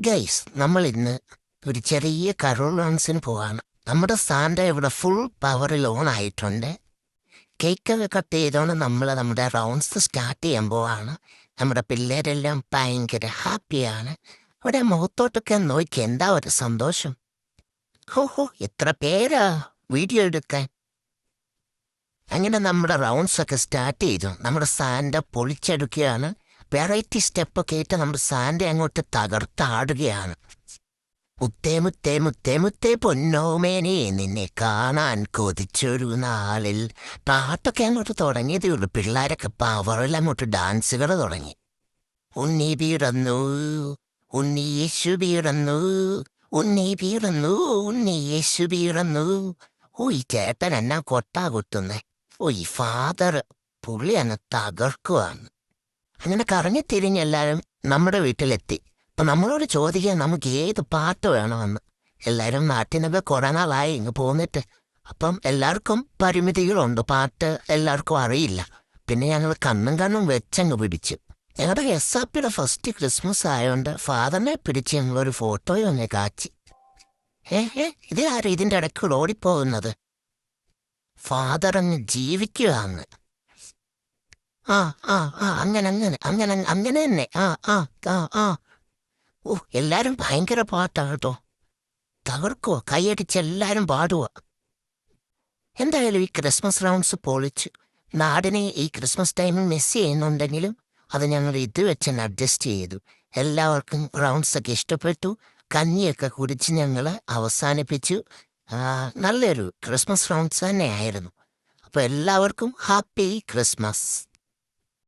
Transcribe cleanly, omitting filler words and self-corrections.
Guys, നമ്മൾ ഇന്ന് ഒരു ചെറിയ കരോൾ ഡാൻസിന് പോവാണ്. നമ്മുടെ സാന്റ ഇവിടെ ഫുൾ പവറിൽ ഓൺ ആയിട്ടുണ്ട്. കേക്കൊക്കെ കട്ട് ചെയ്തോണ്ട് നമ്മൾ നമ്മുടെ റൗണ്ട്സ് സ്റ്റാർട്ട് ചെയ്യാൻ പോവാണ്. നമ്മുടെ പിള്ളേരെല്ലാം ഭയങ്കര ഹാപ്പിയാണ്. അവിടെ മുഖത്തോട്ടൊക്കെ നോക്കി എന്താ ഒരു സന്തോഷം. ഹോ ഹോ, എത്ര പേരാ വീഡിയോ എടുക്കാൻ. അങ്ങനെ നമ്മുടെ റൗണ്ട്സ് ഒക്കെ സ്റ്റാർട്ട് ചെയ്തു. നമ്മുടെ സാന്റ പൊളിച്ചെടുക്കുകയാണ്. വെറൈറ്റി സ്റ്റെപ്പൊക്കെ ഇട്ട് നമ്മുടെ സാന്റ അങ്ങോട്ട് തകർത്താടുകയാണ്. മുത്തേ മുത്തേ മുത്തേ മുത്തേ പൊന്നോമേനെ നിന്നെ കാണാൻ കൊതിച്ചൊരു നാളിൽ. പാട്ടൊക്കെ അങ്ങോട്ട് തുടങ്ങിയതേ ഉള്ളൂ. പിള്ളേരൊക്കെ പവറിൽ അങ്ങോട്ട് ഡാൻസുകൾ തുടങ്ങി. ഉണ്ണി പിറന്നു, ഉണ്ണി യേശു പിറന്നു, ഉണ്ണി പിറന്നു, ഉണ്ണി യേശു പിറന്നു. ഓ, ഈ ചേട്ടൻ എന്നാ കൊട്ടാ കുത്തുന്നേ. ഓ, ഈ ഫാദർ പുള്ളി അങ്ങ് തകർക്കുവാണ്. അങ്ങനെ കറങ്ങി തിരിഞ്ഞെല്ലാവരും നമ്മുടെ വീട്ടിലെത്തി. അപ്പം നമ്മളോട് ചോദിക്കാൻ നമുക്ക് ഏത് പാട്ട് വേണമെന്ന്. എല്ലാവരും നാട്ടിൽ നിന്നൊക്കെ കുറേ നാളായി ഇങ്ങ് പോന്നിട്ട്. അപ്പം എല്ലാവർക്കും പരിമിതികളുണ്ട്, പാട്ട് എല്ലാവർക്കും അറിയില്ല. പിന്നെ ഞങ്ങൾ കണ്ണും വെച്ചങ്ങ് പിടിച്ചു. ഞങ്ങളുടെ SRPയുടെ ഫസ്റ്റ് ക്രിസ്മസ് ആയതുകൊണ്ട് ഫാദറിനെ പിടിച്ച് ഞങ്ങളൊരു ഫോട്ടോയും ഒന്ന് കാച്ചി. ഇതാരും ഇതിൻ്റെ ഇടയ്ക്ക് ഓടിപ്പോകുന്നത്. ഫാദർ അങ്ങ് ജീവിക്കുകയാണ്. ആ ആ ആ അങ്ങനെ അങ്ങനെ അങ്ങനെ അങ്ങനെ തന്നെ. ആ ആ ആ ആ ഓ, എല്ലാരും ഭയങ്കര പാട്ടാ കേട്ടോ. തകർക്കുവോ, കൈയടിച്ച് എല്ലാരും പാടുക. എന്തായാലും ഈ ക്രിസ്മസ് റൗണ്ട്സ് പൊളിച്ചു. നാടിനെ ഈ ക്രിസ്മസ് ടൈമിൽ മിസ് ചെയ്യുന്നുണ്ടെങ്കിലും അത് ഞങ്ങൾ ഇത് വെച്ച് അഡ്ജസ്റ്റ് ചെയ്തു. എല്ലാവർക്കും റൗണ്ട്സ് ഒക്കെ ഇഷ്ടപ്പെട്ടു. കഞ്ഞിയൊക്കെ കുടിച്ച് ഞങ്ങൾ അവസാനിപ്പിച്ചു. നല്ലൊരു ക്രിസ്മസ് റൗണ്ട്സ് തന്നെയായിരുന്നു. അപ്പോൾ എല്ലാവർക്കും ഹാപ്പി ക്രിസ്മസ്.